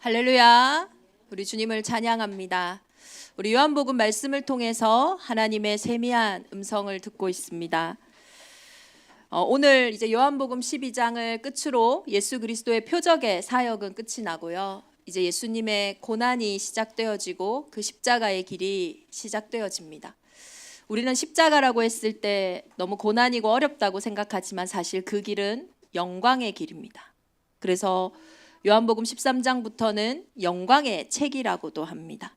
할렐루야. 우리 주님을 찬양합니다. 우리 요한복음 말씀을 통해서 하나님의 세미한 음성을 듣고 있습니다. 오늘 이제 요한복음 12장을 끝으로 예수 그리스도의 표적의 사역은 끝이 나고요. 이제 예수님의 고난이 시작되어지고 그 십자가의 길이 시작되어집니다. 우리는 십자가라고 했을 때 너무 고난이고 어렵다고 생각하지만 사실 그 길은 영광의 길입니다. 그래서 요한복음 13장부터는 영광의 책이라고도 합니다.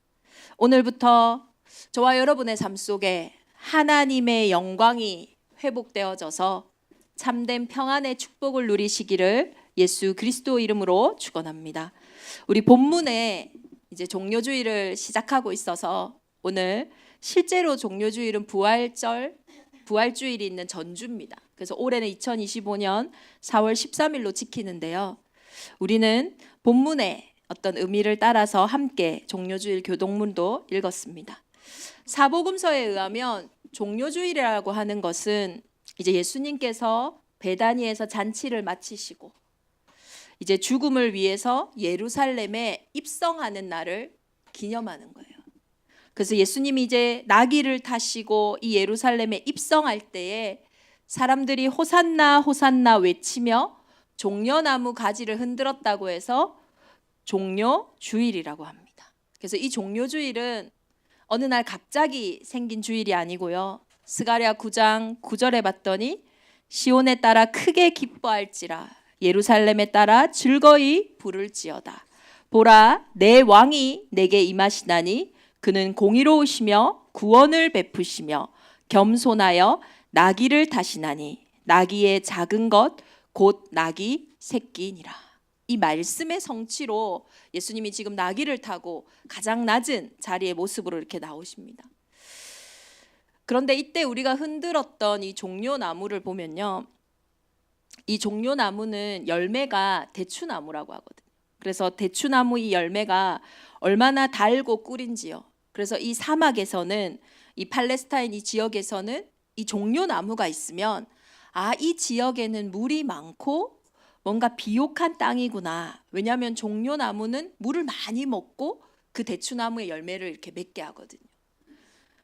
오늘부터 저와 여러분의 삶 속에 하나님의 영광이 회복되어져서 참된 평안의 축복을 누리시기를 예수 그리스도 이름으로 축원합니다. 우리 본문에 이제 종료주일을 시작하고 있어서 오늘 실제로 종료주일은 부활주일이 있는 전주입니다. 그래서 올해는 2025년 4월 13일로 지키는데요. 우리는 본문의 어떤 의미를 따라서 함께 종료주일 교동문도 읽었습니다. 사복음서에 의하면 종료주일이라고 하는 것은 이제 예수님께서 베다니에서 잔치를 마치시고 이제 죽음을 위해서 예루살렘에 입성하는 날을 기념하는 거예요. 그래서 예수님이 이제 나귀를 타시고 이 예루살렘에 입성할 때에 사람들이 호산나 호산나 외치며 종려나무 가지를 흔들었다고 해서 종료주일이라고 합니다. 그래서 이 종료주일은 어느 날 갑자기 생긴 주일이 아니고요. 스가랴 9장 9절에 봤더니 시온에 따라 크게 기뻐할지라 예루살렘에 따라 즐거이 부를지어다. 보라, 내 왕이 내게 임하시나니 그는 공의로우시며 구원을 베푸시며 겸손하여 나귀를 타시나니 나귀의 작은 것 곧 나귀 새끼니라. 이 말씀의 성취로 예수님이 지금 나귀를 타고 가장 낮은 자리의 모습으로 이렇게 나오십니다. 그런데 이때 우리가 흔들었던 이 종려나무를 보면요, 이 종려나무는 열매가 대추나무라고 하거든요. 그래서 대추나무 이 열매가 얼마나 달고 꿀인지요. 그래서 이 사막에서는, 이 팔레스타인 이 지역에서는 이 종려나무가 있으면 이 지역에는 물이 많고 뭔가 비옥한 땅이구나. 왜냐하면 종려나무는 물을 많이 먹고 그 대추나무의 열매를 이렇게 맺게 하거든요.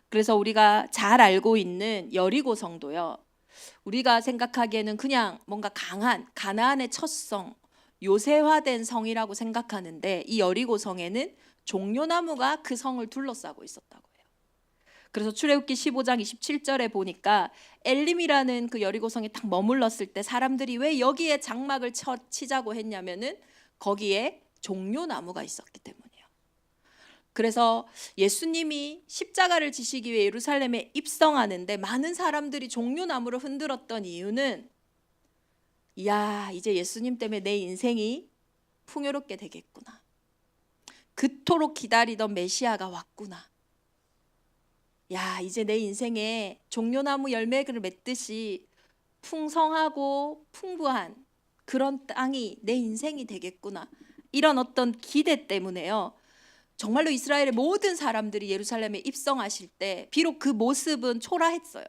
그래서 우리가 잘 알고 있는 여리고 성도요, 우리가 생각하기에는 그냥 뭔가 강한 가나안의 첫 성, 요새화된 성이라고 생각하는데 이 여리고 성에는 종려나무가 그 성을 둘러싸고 있었다고 해요. 그래서 출애굽기 15장 27절에 보니까 엘림이라는 그 여리고성에 딱 머물렀을 때 사람들이 왜 여기에 장막을 치자고 했냐면은 거기에 종려나무가 있었기 때문이에요. 그래서 예수님이 십자가를 지시기 위해 예루살렘에 입성하는데 많은 사람들이 종려나무를 흔들었던 이유는 이제 예수님 때문에 내 인생이 풍요롭게 되겠구나. 그토록 기다리던 메시아가 왔구나. 이제 내 인생에 종려나무 열매를 맺듯이 풍성하고 풍부한 그런 땅이 내 인생이 되겠구나. 이런 어떤 기대 때문에요. 정말로 이스라엘의 모든 사람들이 예루살렘에 입성하실 때 비록 그 모습은 초라했어요.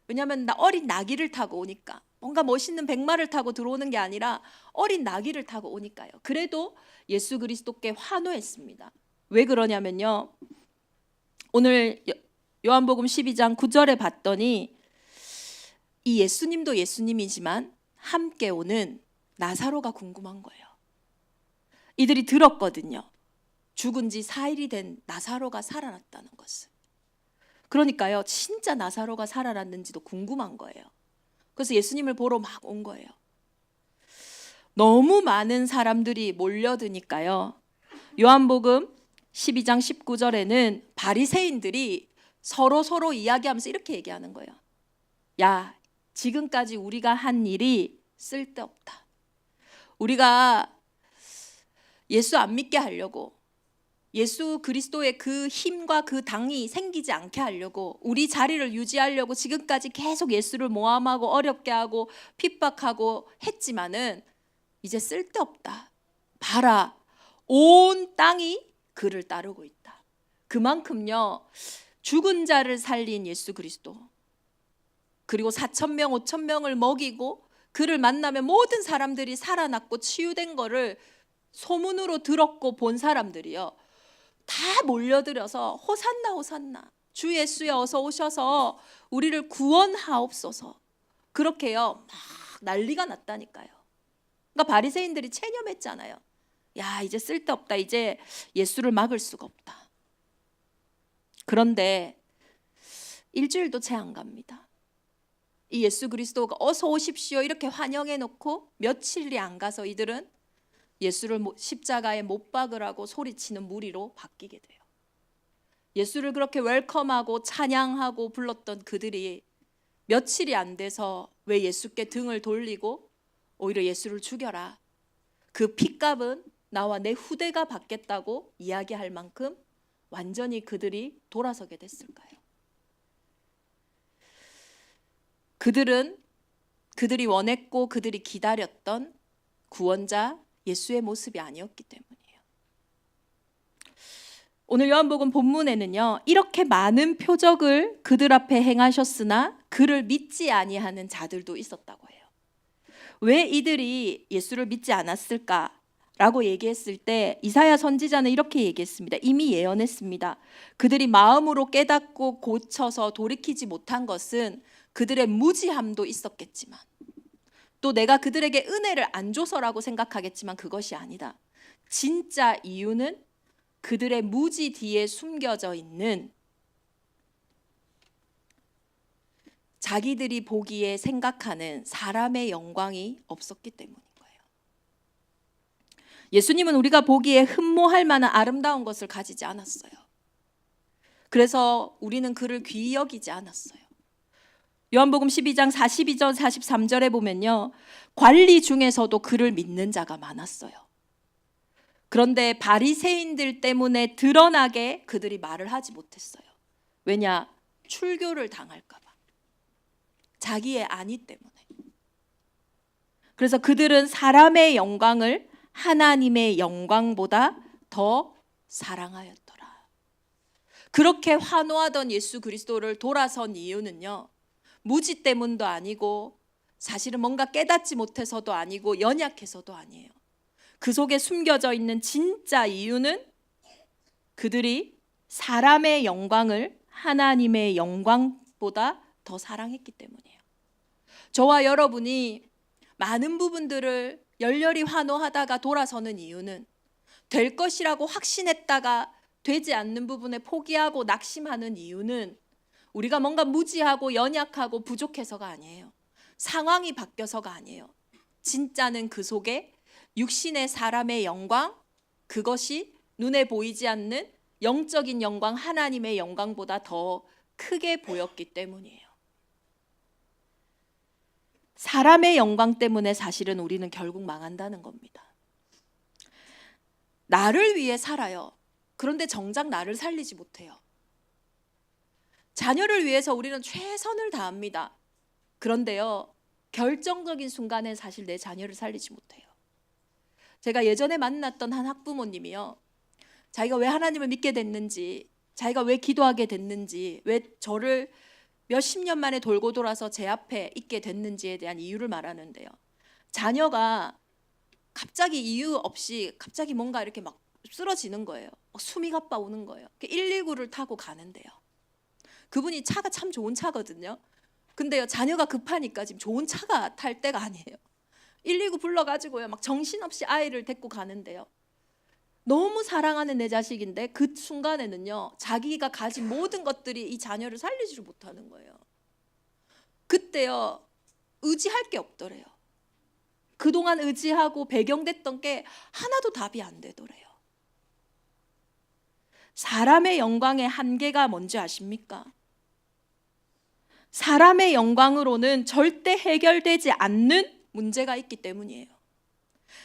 왜냐하면 어린 나귀를 타고 오니까, 뭔가 멋있는 백마를 타고 들어오는 게 아니라 어린 나귀를 타고 오니까요. 그래도 예수 그리스도께 환호했습니다. 왜 그러냐면요, 오늘 요한복음 12장 9절에 봤더니 이 예수님도 예수님이지만 함께 오는 나사로가 궁금한 거예요. 이들이 들었거든요. 죽은 지 4일이 된 나사로가 살아났다는 것을. 그러니까요, 진짜 나사로가 살아났는지도 궁금한 거예요. 그래서 예수님을 보러 막 온 거예요. 너무 많은 사람들이 몰려드니까요, 요한복음 12장 19절에는 바리새인들이 서로 이야기하면서 이렇게 얘기하는 거예요. 지금까지 우리가 한 일이 쓸데없다. 우리가 예수 안 믿게 하려고, 예수 그리스도의 그 힘과 그 당이 생기지 않게 하려고, 우리 자리를 유지하려고 지금까지 계속 예수를 모함하고 어렵게 하고 핍박하고 했지만은 이제 쓸데없다. 봐라, 온 땅이 그를 따르고 있다. 그만큼요, 죽은 자를 살린 예수 그리스도, 그리고 4,000명 5,000명을 먹이고 그를 만나면 모든 사람들이 살아났고 치유된 거를 소문으로 들었고 본 사람들이요, 다 몰려들어서 호산나 호산나, 주 예수여 어서 오셔서 우리를 구원하옵소서, 그렇게요 막 난리가 났다니까요. 그러니까 바리새인들이 체념했잖아요. 야, 이제 쓸데없다, 이제 예수를 막을 수가 없다. 그런데 일주일도 채 안 갑니다. 이 예수 그리스도가 어서 오십시오 이렇게 환영해 놓고 며칠이 안 가서 이들은 예수를 십자가에 못 박으라고 소리치는 무리로 바뀌게 돼요. 예수를 그렇게 웰컴하고 찬양하고 불렀던 그들이 며칠이 안 돼서 왜 예수께 등을 돌리고 오히려 예수를 죽여라, 그 핏값은 나와 내 후대가 받겠다고 이야기할 만큼 완전히 그들이 돌아서게 됐을까요? 그들이 원했고 그들이 기다렸던 구원자 예수의 모습이 아니었기 때문이에요. 오늘 요한복음 본문에는요, 이렇게 많은 표적을 그들 앞에 행하셨으나 그를 믿지 아니하는 자들도 있었다고 해요. 왜 이들이 예수를 믿지 않았을까라고 얘기했을 때 이사야 선지자는 이렇게 얘기했습니다. 이미 예언했습니다. 그들이 마음으로 깨닫고 고쳐서 돌이키지 못한 것은 그들의 무지함도 있었겠지만, 또 내가 그들에게 은혜를 안 줘서라고 생각하겠지만 그것이 아니다. 진짜 이유는 그들의 무지 뒤에 숨겨져 있는 자기들이 보기에 생각하는 사람의 영광이 없었기 때문인 거예요. 예수님은 우리가 보기에 흠모할 만한 아름다운 것을 가지지 않았어요. 그래서 우리는 그를 귀히 여기지 않았어요. 요한복음 12장 42절 43절에 보면요, 관리 중에서도 그를 믿는 자가 많았어요. 그런데 바리새인들 때문에 드러나게 그들이 말을 하지 못했어요. 왜냐? 출교를 당할까 봐, 자기의 안위 때문에. 그래서 그들은 사람의 영광을 하나님의 영광보다 더 사랑하였더라. 그렇게 환호하던 예수 그리스도를 돌아선 이유는요, 무지 때문도 아니고 사실은 뭔가 깨닫지 못해서도 아니고 연약해서도 아니에요. 그 속에 숨겨져 있는 진짜 이유는 그들이 사람의 영광을 하나님의 영광보다 더 사랑했기 때문이에요. 저와 여러분이 많은 부분들을 열렬히 환호하다가 돌아서는 이유는 될 것이라고 확신했다가 되지 않는 부분에 포기하고 낙심하는 이유는 우리가 뭔가 무지하고 연약하고 부족해서가 아니에요. 상황이 바뀌어서가 아니에요. 진짜는 그 속에 육신의 사람의 영광, 그것이 눈에 보이지 않는 영적인 영광, 하나님의 영광보다 더 크게 보였기 때문이에요. 사람의 영광 때문에 사실은 우리는 결국 망한다는 겁니다. 나를 위해 살아요. 그런데 정작 나를 살리지 못해요. 자녀를 위해서 우리는 최선을 다합니다. 그런데요, 결정적인 순간에 사실 내 자녀를 살리지 못해요. 제가 예전에 만났던 한 학부모님이요, 자기가 왜 하나님을 믿게 됐는지, 자기가 왜 기도하게 됐는지, 왜 저를 몇십 년 만에 돌고 돌아서 제 앞에 있게 됐는지에 대한 이유를 말하는데요, 자녀가 갑자기 이유 없이 갑자기 뭔가 이렇게 막 쓰러지는 거예요. 숨이 가빠 오는 거예요. 119를 타고 가는데요, 그분이 차가 참 좋은 차거든요. 근데요, 자녀가 급하니까 지금 좋은 차가 탈 때가 아니에요. 119 불러가지고요, 막 정신없이 아이를 데리고 가는데요, 너무 사랑하는 내 자식인데 그 순간에는요, 자기가 가진 모든 것들이 이 자녀를 살리지를 못하는 거예요. 그때요, 의지할 게 없더래요. 그동안 의지하고 배경됐던 게 하나도 답이 안 되더래요. 사람의 영광의 한계가 뭔지 아십니까? 사람의 영광으로는 절대 해결되지 않는 문제가 있기 때문이에요.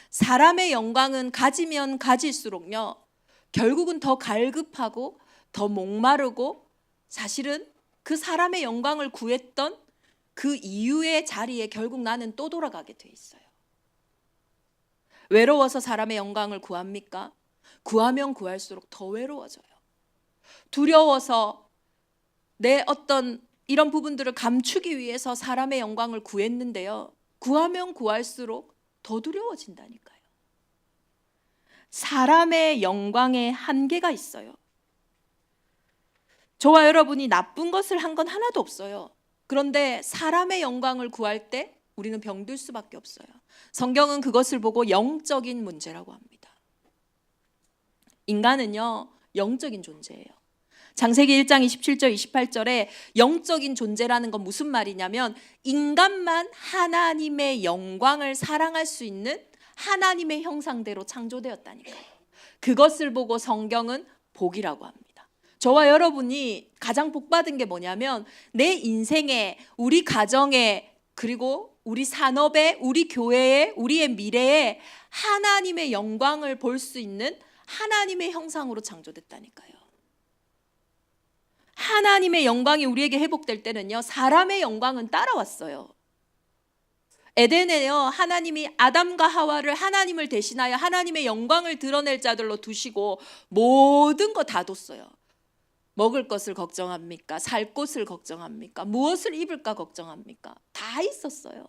사람의 영광은 가지면 가질수록요, 결국은 더 갈급하고 더 목마르고 사실은 그 사람의 영광을 구했던 그 이유의 자리에 결국 나는 또 돌아가게 돼 있어요. 외로워서 사람의 영광을 구합니까? 구하면 구할수록 더 외로워져요. 두려워서 내 어떤 이런 부분들을 감추기 위해서 사람의 영광을 구했는데요, 구하면 구할수록 더 두려워진다니까요. 사람의 영광에 한계가 있어요. 저와 여러분이 나쁜 것을 한 건 하나도 없어요. 그런데 사람의 영광을 구할 때 우리는 병들 수밖에 없어요. 성경은 그것을 보고 영적인 문제라고 합니다. 인간은요, 영적인 존재예요. 창세기 1장 27절 28절에 영적인 존재라는 건 무슨 말이냐면 인간만 하나님의 영광을 사랑할 수 있는 하나님의 형상대로 창조되었다니까요. 그것을 보고 성경은 복이라고 합니다. 저와 여러분이 가장 복받은 게 뭐냐면 내 인생에, 우리 가정에, 그리고 우리 산업에, 우리 교회에, 우리의 미래에 하나님의 영광을 볼 수 있는 하나님의 형상으로 창조됐다니까요. 하나님의 영광이 우리에게 회복될 때는요, 사람의 영광은 따라왔어요. 에덴에요, 하나님이 아담과 하와를 하나님을 대신하여 하나님의 영광을 드러낼 자들로 두시고 모든 거 다 뒀어요. 먹을 것을 걱정합니까? 살 곳을 걱정합니까? 무엇을 입을까 걱정합니까? 다 있었어요.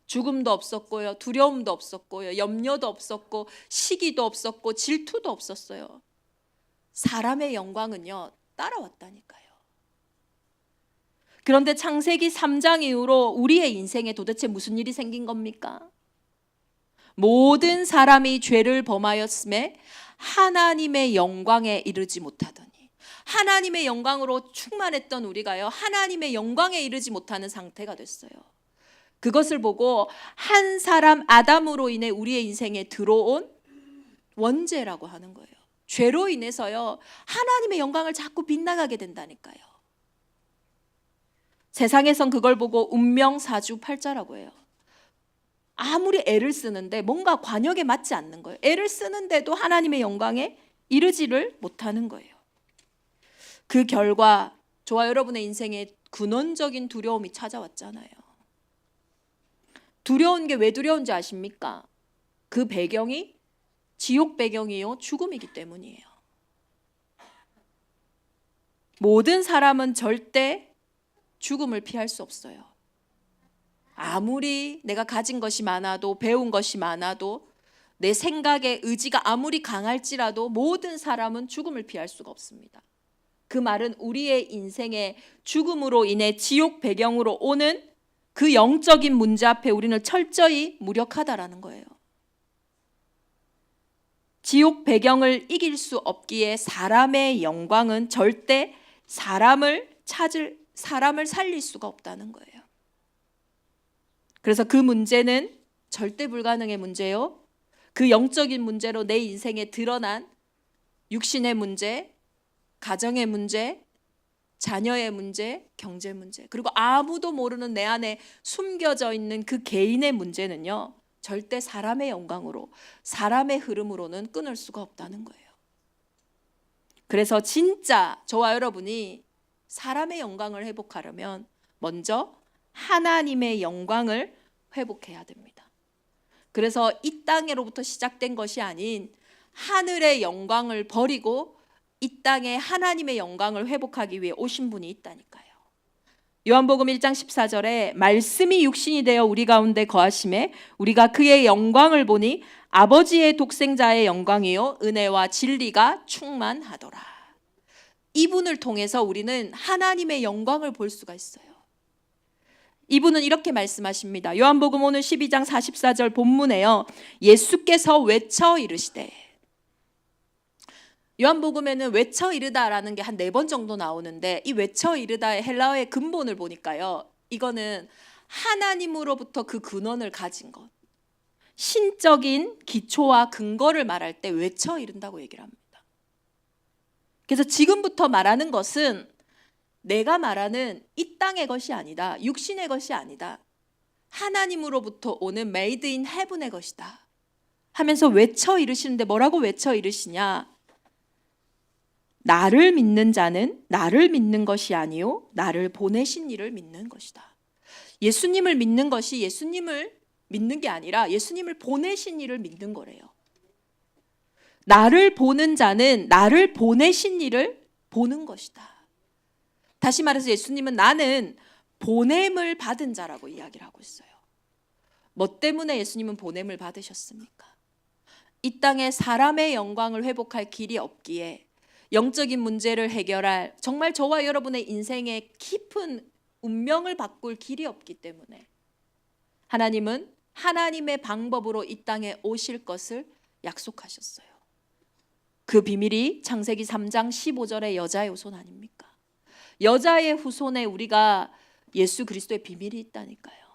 죽음도 없었고요, 두려움도 없었고요, 염려도 없었고, 시기도 없었고, 질투도 없었어요. 사람의 영광은요, 따라왔다니까요. 그런데 창세기 3장 이후로 우리의 인생에 도대체 무슨 일이 생긴 겁니까? 모든 사람이 죄를 범하였음에 하나님의 영광에 이르지 못하더니, 하나님의 영광으로 충만했던 우리가요, 하나님의 영광에 이르지 못하는 상태가 됐어요. 그것을 보고 한 사람 아담으로 인해 우리의 인생에 들어온 원죄라고 하는 거예요. 죄로 인해서요, 하나님의 영광을 자꾸 빗나가게 된다니까요. 세상에선 그걸 보고 운명사주팔자라고 해요. 아무리 애를 쓰는데 뭔가 관역에 맞지 않는 거예요. 애를 쓰는데도 하나님의 영광에 이르지를 못하는 거예요. 그 결과 저와 여러분의 인생에 근원적인 두려움이 찾아왔잖아요. 두려운 게 왜 두려운지 아십니까? 그 배경이 지옥 배경이요, 죽음이기 때문이에요. 모든 사람은 절대 죽음을 피할 수 없어요. 아무리 내가 가진 것이 많아도, 배운 것이 많아도, 내 생각의 의지가 아무리 강할지라도 모든 사람은 죽음을 피할 수가 없습니다. 그 말은 우리의 인생의 죽음으로 인해 지옥 배경으로 오는 그 영적인 문제 앞에 우리는 철저히 무력하다라는 거예요. 지옥 배경을 이길 수 없기에 사람의 영광은 절대 사람을 살릴 수가 없다는 거예요. 그래서 그 문제는 절대 불가능의 문제요, 그 영적인 문제로 내 인생에 드러난 육신의 문제, 가정의 문제, 자녀의 문제, 경제 문제, 그리고 아무도 모르는 내 안에 숨겨져 있는 그 개인의 문제는요, 절대 사람의 영광으로, 사람의 흐름으로는 끊을 수가 없다는 거예요. 그래서 진짜 저와 여러분이 사람의 영광을 회복하려면 먼저 하나님의 영광을 회복해야 됩니다. 그래서 이 땅으로부터 시작된 것이 아닌 하늘의 영광을 버리고 이 땅에 하나님의 영광을 회복하기 위해 오신 분이 있다니까요. 요한복음 1장 14절에 말씀이 육신이 되어 우리 가운데 거하심에 우리가 그의 영광을 보니 아버지의 독생자의 영광이요 은혜와 진리가 충만하더라. 이분을 통해서 우리는 하나님의 영광을 볼 수가 있어요. 이분은 이렇게 말씀하십니다. 요한복음 오늘 12장 44절 본문에요, 예수께서 외쳐 이르시되, 요한복음에는 외쳐 이르다라는 게 한 4번 정도 나오는데, 이 외쳐 이르다의 헬라어의 근본을 보니까요, 이거는 하나님으로부터 그 근원을 가진 것, 신적인 기초와 근거를 말할 때 외쳐 이른다고 얘기를 합니다. 그래서 지금부터 말하는 것은 내가 말하는 이 땅의 것이 아니다, 육신의 것이 아니다, 하나님으로부터 오는 메이드 인 헤븐의 것이다 하면서 외쳐 이르시는데, 뭐라고 외쳐 이르시냐? 나를 믿는 자는 나를 믿는 것이 아니요 나를 보내신 이를 믿는 것이다. 예수님을 믿는 것이 예수님을 믿는 게 아니라 예수님을 보내신 이를 믿는 거래요. 나를 보는 자는 나를 보내신 이를 보는 것이다. 다시 말해서 예수님은 나는 보냄을 받은 자라고 이야기를 하고 있어요. 뭐 때문에 예수님은 보냄을 받으셨습니까? 이 땅에 사람의 영광을 회복할 길이 없기에 영적인 문제를 해결할 정말 저와 여러분의 인생의 깊은 운명을 바꿀 길이 없기 때문에 하나님은 하나님의 방법으로 이 땅에 오실 것을 약속하셨어요. 그 비밀이 창세기 3장 15절의 여자의 후손 아닙니까? 여자의 후손에 우리가 예수 그리스도의 비밀이 있다니까요.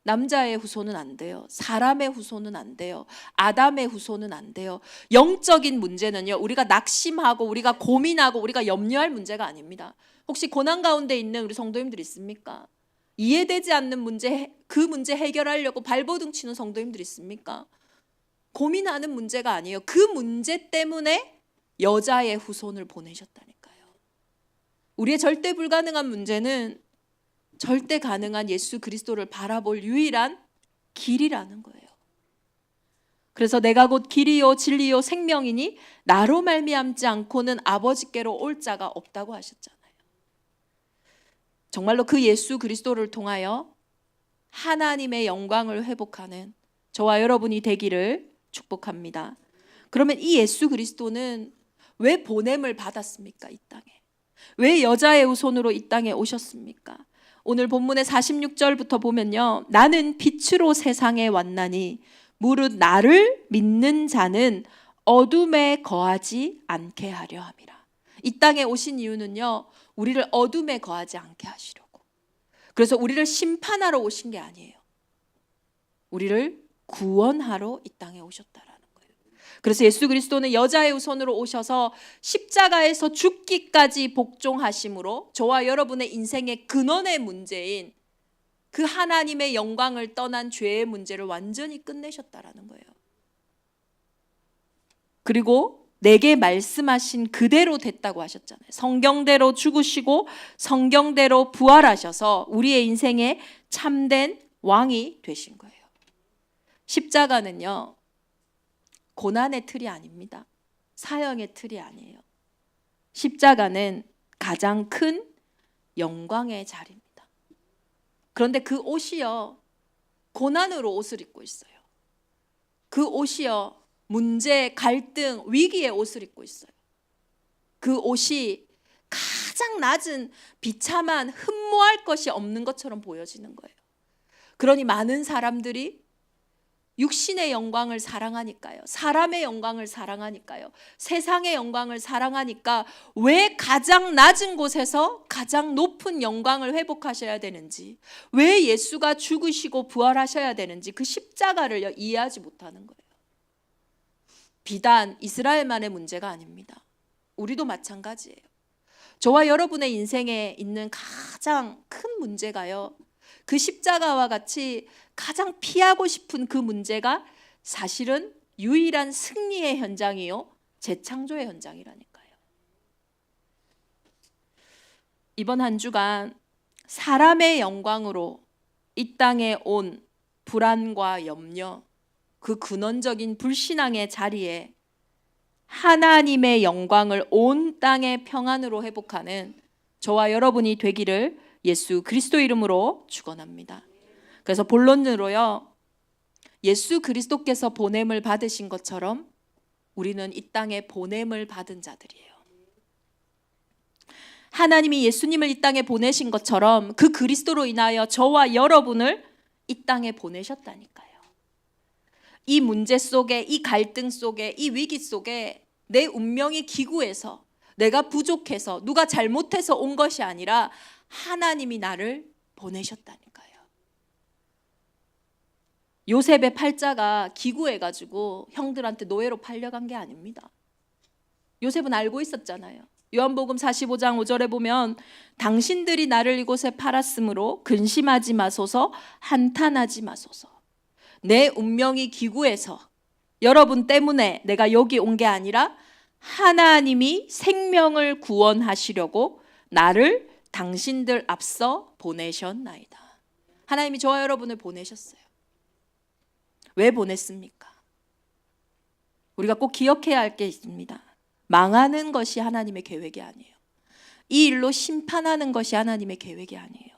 남자의 후손은 안 돼요. 사람의 후손은 안 돼요. 아담의 후손은 안 돼요. 영적인 문제는요, 우리가 낙심하고 우리가 고민하고 우리가 염려할 문제가 아닙니다. 혹시 고난 가운데 있는 우리 성도님들 있습니까? 이해되지 않는 문제, 그 문제 해결하려고 발버둥 치는 성도님들 있습니까? 고민하는 문제가 아니에요. 그 문제 때문에 여자의 후손을 보내셨다니까요. 우리의 절대 불가능한 문제는 절대 가능한 예수 그리스도를 바라볼 유일한 길이라는 거예요. 그래서 내가 곧 길이요 진리요 생명이니 나로 말미암지 않고는 아버지께로 올 자가 없다고 하셨잖아요. 정말로 그 예수 그리스도를 통하여 하나님의 영광을 회복하는 저와 여러분이 되기를 축복합니다. 그러면 이 예수 그리스도는 왜 보냄을 받았습니까? 이 땅에. 왜 여자의 후손으로 이 땅에 오셨습니까? 오늘 본문의 46절부터 보면요, 나는 빛으로 세상에 왔나니 무릇 나를 믿는 자는 어둠에 거하지 않게 하려 함이라. 이 땅에 오신 이유는요, 우리를 어둠에 거하지 않게 하시려고. 그래서 우리를 심판하러 오신 게 아니에요. 우리를 구원하러 이 땅에 오셨다라는 거예요. 그래서 예수 그리스도는 여자의 후손으로 오셔서 십자가에서 죽기까지 복종하심으로 저와 여러분의 인생의 근원의 문제인 그 하나님의 영광을 떠난 죄의 문제를 완전히 끝내셨다라는 거예요. 그리고 내게 말씀하신 그대로 됐다고 하셨잖아요. 성경대로 죽으시고 성경대로 부활하셔서 우리의 인생의 참된 왕이 되신 거예요. 십자가는요, 고난의 틀이 아닙니다. 사형의 틀이 아니에요. 십자가는 가장 큰 영광의 자리입니다. 그런데 그 옷이요, 고난으로 옷을 입고 있어요. 그 옷이요, 문제, 갈등, 위기의 옷을 입고 있어요. 그 옷이 가장 낮은 비참한 흠모할 것이 없는 것처럼 보여지는 거예요. 그러니 많은 사람들이 육신의 영광을 사랑하니까요, 사람의 영광을 사랑하니까요, 세상의 영광을 사랑하니까 왜 가장 낮은 곳에서 가장 높은 영광을 회복하셔야 되는지, 왜 예수가 죽으시고 부활하셔야 되는지 그 십자가를 이해하지 못하는 거예요. 비단 이스라엘만의 문제가 아닙니다. 우리도 마찬가지예요. 저와 여러분의 인생에 있는 가장 큰 문제가요, 그 십자가와 같이 가장 피하고 싶은 그 문제가 사실은 유일한 승리의 현장이요, 재창조의 현장이라니까요. 이번 한 주간 사람의 영광으로 이 땅에 온 불안과 염려, 그 근원적인 불신앙의 자리에 하나님의 영광을 온 땅의 평안으로 회복하는 저와 여러분이 되기를 예수 그리스도 이름으로 축원합니다. 그래서 본론으로요, 예수 그리스도께서 보냄을 받으신 것처럼 우리는 이 땅에 보냄을 받은 자들이에요. 하나님이 예수님을 이 땅에 보내신 것처럼 그 그리스도로 인하여 저와 여러분을 이 땅에 보내셨다니까요. 이 문제 속에, 이 갈등 속에, 이 위기 속에 내 운명이 기구해서, 내가 부족해서, 누가 잘못해서 온 것이 아니라 하나님이 나를 보내셨다니까요. 요셉의 팔자가 기구해가지고 형들한테 노예로 팔려간 게 아닙니다. 요셉은 알고 있었잖아요. 요한복음 45장 5절에 보면 당신들이 나를 이곳에 팔았으므로 근심하지 마소서, 한탄하지 마소서. 내 운명이 기구해서 여러분 때문에 내가 여기 온 게 아니라 하나님이 생명을 구원하시려고 나를 당신들 앞서 보내셨나이다. 하나님이 저와 여러분을 보내셨어요. 왜 보냈습니까? 우리가 꼭 기억해야 할 게 있습니다. 망하는 것이 하나님의 계획이 아니에요. 이 일로 심판하는 것이 하나님의 계획이 아니에요.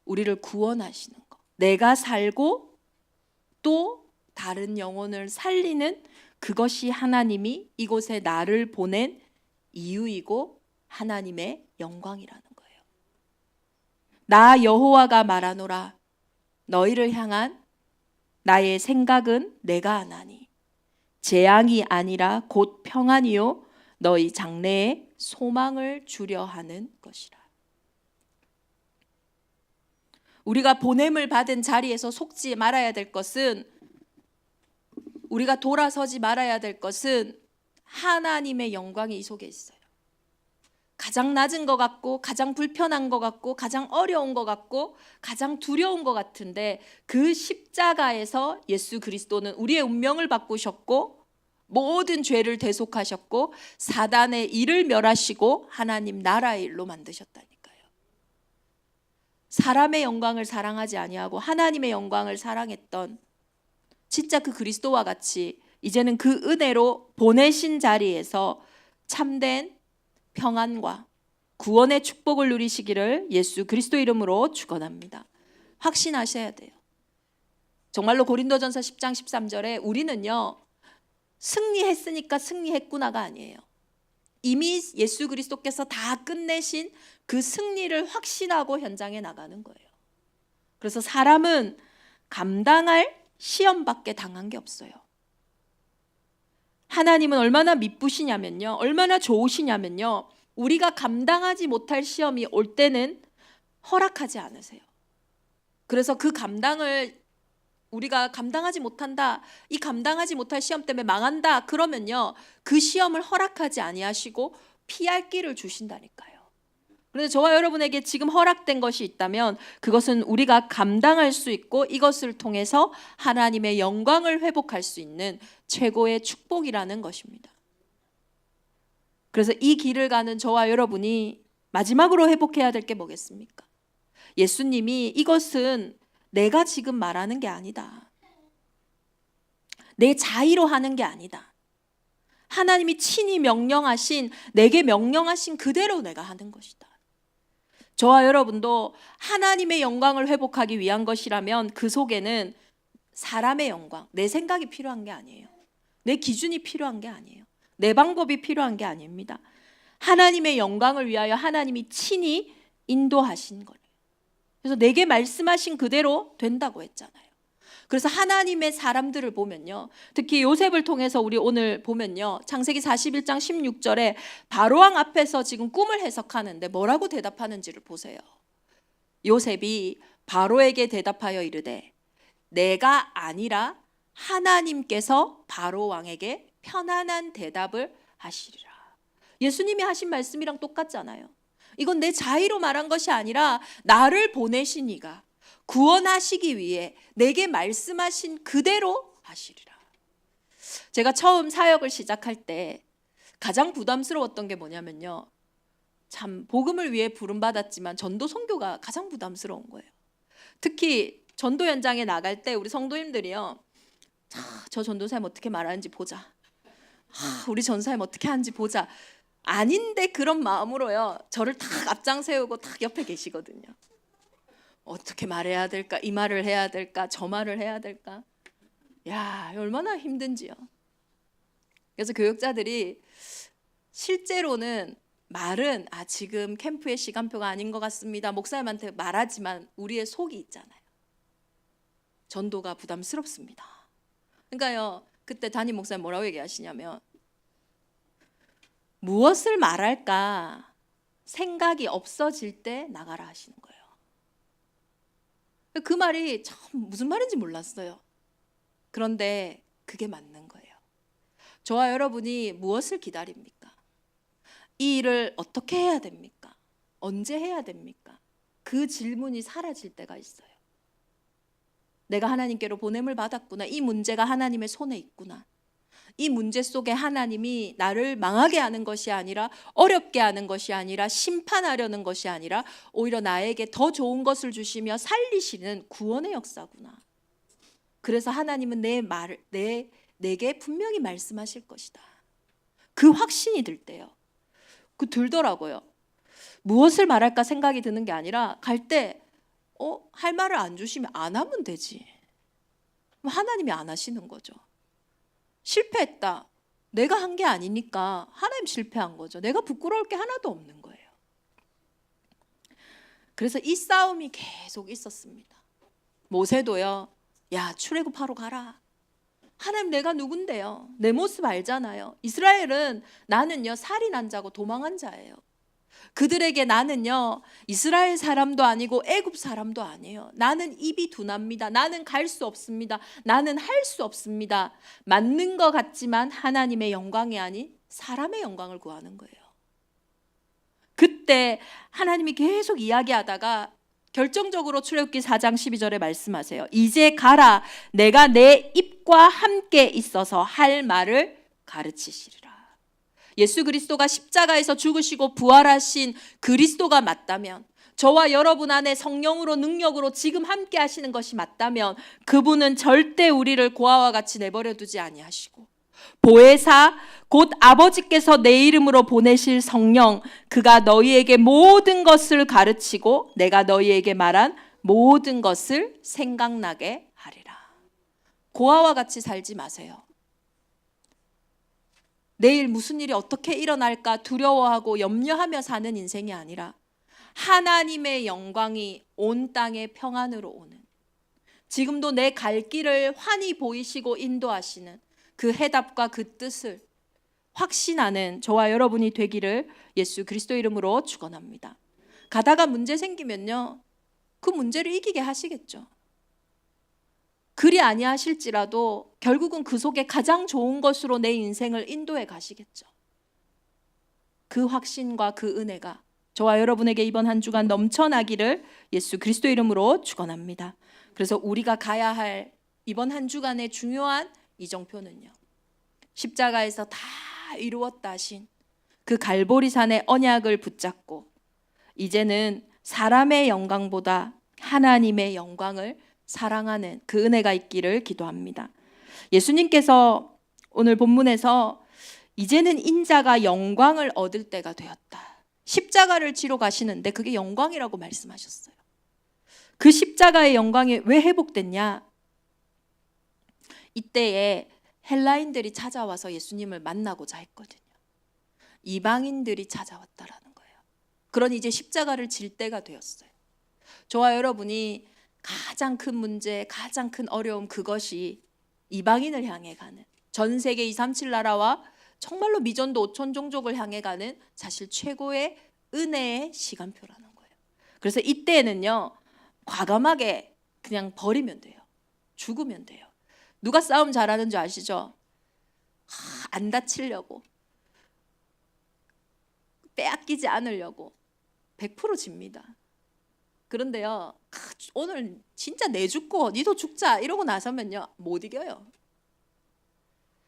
우리를 구원하시는 것. 내가 살고 또 다른 영혼을 살리는 그것이 하나님이 이곳에 나를 보낸 이유이고 하나님의 영광이라는 거예요. 나 여호와가 말하노라. 너희를 향한 나의 생각은 내가 아나니 재앙이 아니라 곧 평안이요 너희 장래에 소망을 주려 하는 것이라. 우리가 보냄을 받은 자리에서 속지 말아야 될 것은, 우리가 돌아서지 말아야 될 것은 하나님의 영광이 이 속에 있어요. 가장 낮은 것 같고 가장 불편한 것 같고 가장 어려운 것 같고 가장 두려운 것 같은데, 그 십자가에서 예수 그리스도는 우리의 운명을 바꾸셨고 모든 죄를 대속하셨고 사단의 일을 멸하시고 하나님 나라의 일로 만드셨다니까요. 사람의 영광을 사랑하지 아니하고 하나님의 영광을 사랑했던 진짜 그 그리스도와 같이 이제는 그 은혜로 보내신 자리에서 참된 평안과 구원의 축복을 누리시기를 예수 그리스도 이름으로 축원합니다. 확신하셔야 돼요. 정말로 고린도전서 10장 13절에 우리는요 승리했으니까 승리했구나가 아니에요. 이미 예수 그리스도께서 다 끝내신 그 승리를 확신하고 현장에 나가는 거예요. 그래서 사람은 감당할 시험밖에 당한 게 없어요. 하나님은 얼마나 미쁘시냐면요, 얼마나 좋으시냐면요, 우리가 감당하지 못할 시험이 올 때는 허락하지 않으세요. 그래서 그 감당을 우리가 감당하지 못한다, 이 감당하지 못할 시험 때문에 망한다 그러면요 그 시험을 허락하지 아니하시고 피할 길을 주신다니까요. 그런데 저와 여러분에게 지금 허락된 것이 있다면 그것은 우리가 감당할 수 있고 이것을 통해서 하나님의 영광을 회복할 수 있는 최고의 축복이라는 것입니다. 그래서 이 길을 가는 저와 여러분이 마지막으로 회복해야 될 게 뭐겠습니까? 예수님이 이것은 내가 지금 말하는 게 아니다, 내 자의로 하는 게 아니다, 하나님이 친히 명령하신, 내게 명령하신 그대로 내가 하는 것이다. 저와 여러분도 하나님의 영광을 회복하기 위한 것이라면 그 속에는 사람의 영광, 내 생각이 필요한 게 아니에요. 내 기준이 필요한 게 아니에요. 내 방법이 필요한 게 아닙니다. 하나님의 영광을 위하여 하나님이 친히 인도하신 거예요. 그래서 내게 말씀하신 그대로 된다고 했잖아요. 그래서 하나님의 사람들을 보면요, 특히 요셉을 통해서 우리 오늘 보면요, 창세기 41장 16절에 바로왕 앞에서 지금 꿈을 해석하는데 뭐라고 대답하는지를 보세요. 요셉이 바로에게 대답하여 이르되 내가 아니라 하나님께서 바로왕에게 편안한 대답을 하시리라. 예수님이 하신 말씀이랑 똑같잖아요. 이건 내 자의로 말한 것이 아니라 나를 보내신 이가 구원하시기 위해 내게 말씀하신 그대로 하시리라. 제가 처음 사역을 시작할 때 가장 부담스러웠던 게 뭐냐면요, 참 복음을 위해 부름받았지만 전도 선교가 가장 부담스러운 거예요. 특히 전도 현장에 나갈 때 우리 성도님들이요, 저 전도사님 어떻게 말하는지 보자, 우리 전사님 어떻게 하는지 보자, 아닌데 그런 마음으로요 저를 탁 앞장 세우고 탁 옆에 계시거든요. 어떻게 말해야 될까, 이 말을 해야 될까, 저 말을 해야 될까. 야, 얼마나 힘든지요. 그래서 교육자들이 실제로는 말은 지금 캠프의 시간표가 아닌 것 같습니다, 목사님한테 말하지만 우리의 속이 있잖아요. 전도가 부담스럽습니다. 그러니까요, 그때 담임 목사님 뭐라고 얘기하시냐면 무엇을 말할까 생각이 없어질 때 나가라 하시는 거예요. 그 말이 참 무슨 말인지 몰랐어요. 그런데 그게 맞는 거예요. 저와 여러분이 무엇을 기다립니까? 이 일을 어떻게 해야 됩니까? 언제 해야 됩니까? 그 질문이 사라질 때가 있어요. 내가 하나님께로 보냄을 받았구나, 이 문제가 하나님의 손에 있구나, 이 문제 속에 하나님이 나를 망하게 하는 것이 아니라, 어렵게 하는 것이 아니라, 심판하려는 것이 아니라 오히려 나에게 더 좋은 것을 주시며 살리시는 구원의 역사구나. 그래서 하나님은 내게 분명히 말씀하실 것이다. 그 확신이 들 때요, 들더라고요. 무엇을 말할까 생각이 드는 게 아니라 갈 때 할 말을 안 주시면 안 하면 되지. 하나님이 안 하시는 거죠. 실패했다. 내가 한 게 아니니까 하나님 실패한 거죠. 내가 부끄러울 게 하나도 없는 거예요. 그래서 이 싸움이 계속 있었습니다. 모세도요, 야, 출애굽하러 가라. 하나님, 내가 누군데요? 내 모습 알잖아요. 이스라엘은 나는요, 살인한 자고 도망한 자예요. 그들에게 나는요, 이스라엘 사람도 아니고 애굽 사람도 아니에요. 나는 입이 둔합니다. 나는 갈 수 없습니다. 나는 할 수 없습니다. 맞는 것 같지만 하나님의 영광이 아닌 사람의 영광을 구하는 거예요. 그때 하나님이 계속 이야기하다가 결정적으로 출애굽기 4장 12절에 말씀하세요. 이제 가라. 내가 내 입과 함께 있어서 할 말을 가르치시리라. 예수 그리스도가 십자가에서 죽으시고 부활하신 그리스도가 맞다면, 저와 여러분 안에 성령으로 능력으로 지금 함께 하시는 것이 맞다면, 그분은 절대 우리를 고아와 같이 내버려 두지 아니하시고, 보혜사 곧 아버지께서 내 이름으로 보내실 성령, 그가 너희에게 모든 것을 가르치고 내가 너희에게 말한 모든 것을 생각나게 하리라. 고아와 같이 살지 마세요. 내일 무슨 일이 어떻게 일어날까 두려워하고 염려하며 사는 인생이 아니라 하나님의 영광이 온 땅에 평안으로 오는, 지금도 내 갈 길을 환히 보이시고 인도하시는 그 해답과 그 뜻을 확신하는 저와 여러분이 되기를 예수 그리스도 이름으로 축원합니다. 가다가 문제 생기면요, 그 문제를 이기게 하시겠죠. 그리 아니하실지라도 결국은 그 속에 가장 좋은 것으로 내 인생을 인도해 가시겠죠. 그 확신과 그 은혜가 저와 여러분에게 이번 한 주간 넘쳐나기를 예수 그리스도 이름으로 축원합니다. 그래서 우리가 가야 할 이번 한 주간의 중요한 이정표는요, 십자가에서 다 이루었다 하신 그 갈보리산의 언약을 붙잡고 이제는 사람의 영광보다 하나님의 영광을 사랑하는 그 은혜가 있기를 기도합니다. 예수님께서 오늘 본문에서 이제는 인자가 영광을 얻을 때가 되었다, 십자가를 지러 가시는데 그게 영광이라고 말씀하셨어요. 그 십자가의 영광이 왜 회복됐냐? 이때에 헬라인들이 찾아와서 예수님을 만나고자 했거든요. 이방인들이 찾아왔다라는 거예요. 그러니 이제 십자가를 질 때가 되었어요. 저와 여러분이 가장 큰 문제, 가장 큰 어려움, 그것이 이방인을 향해 가는, 전 세계 237 나라와 정말로 미전도 5천 종족을 향해 가는 사실 최고의 은혜의 시간표라는 거예요. 그래서 이때는요, 과감하게 그냥 버리면 돼요. 죽으면 돼요. 누가 싸움 잘하는 줄 아시죠? 안 다치려고, 빼앗기지 않으려고 100% 집니다. 그런데요, 오늘 진짜 내 죽고 니도 죽자 이러고 나서면요, 못 이겨요.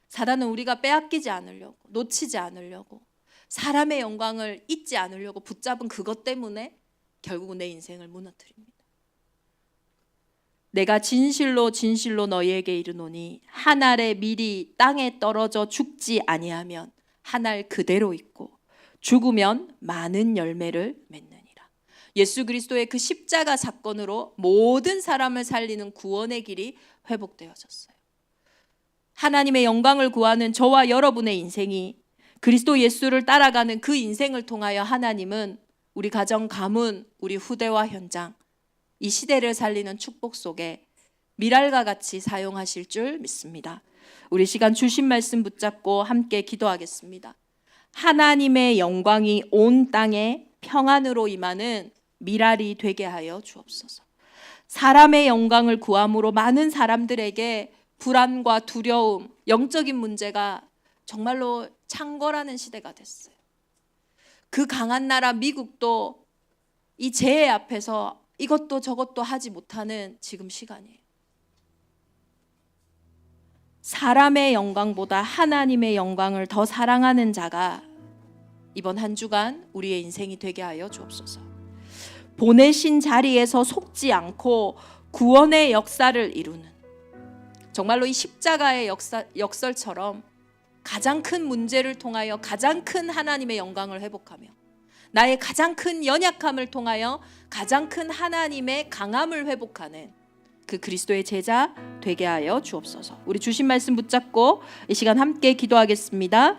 사단은 우리가 빼앗기지 않으려고, 놓치지 않으려고, 사람의 영광을 잊지 않으려고 붙잡은 그것 때문에 결국은 내 인생을 무너뜨립니다. 내가 진실로 진실로 너희에게 이르노니 한 알의 밀이 땅에 떨어져 죽지 아니하면 한 알 그대로 있고 죽으면 많은 열매를 맺느니라. 예수 그리스도의 그 십자가 사건으로 모든 사람을 살리는 구원의 길이 회복되어졌어요. 하나님의 영광을 구하는 저와 여러분의 인생이 그리스도 예수를 따라가는 그 인생을 통하여 하나님은 우리 가정, 가문, 우리 후대와 현장, 이 시대를 살리는 축복 속에 미랄과 같이 사용하실 줄 믿습니다. 우리 시간 주신 말씀 붙잡고 함께 기도하겠습니다. 하나님의 영광이 온 땅에 평안으로 임하는 미랄이 되게 하여 주옵소서. 사람의 영광을 구함으로 많은 사람들에게 불안과 두려움, 영적인 문제가 정말로 창궐하는 시대가 됐어요. 그 강한 나라 미국도 이 재해 앞에서 이것도 저것도 하지 못하는 지금 시간이에요. 사람의 영광보다 하나님의 영광을 더 사랑하는 자가 이번 한 주간 우리의 인생이 되게 하여 주옵소서. 보내신 자리에서 속지 않고 구원의 역사를 이루는, 정말로 이 십자가의 역설처럼 가장 큰 문제를 통하여 가장 큰 하나님의 영광을 회복하며 나의 가장 큰 연약함을 통하여 가장 큰 하나님의 강함을 회복하는 그 그리스도의 제자 되게 하여 주옵소서. 우리 주신 말씀 붙잡고 이 시간 함께 기도하겠습니다.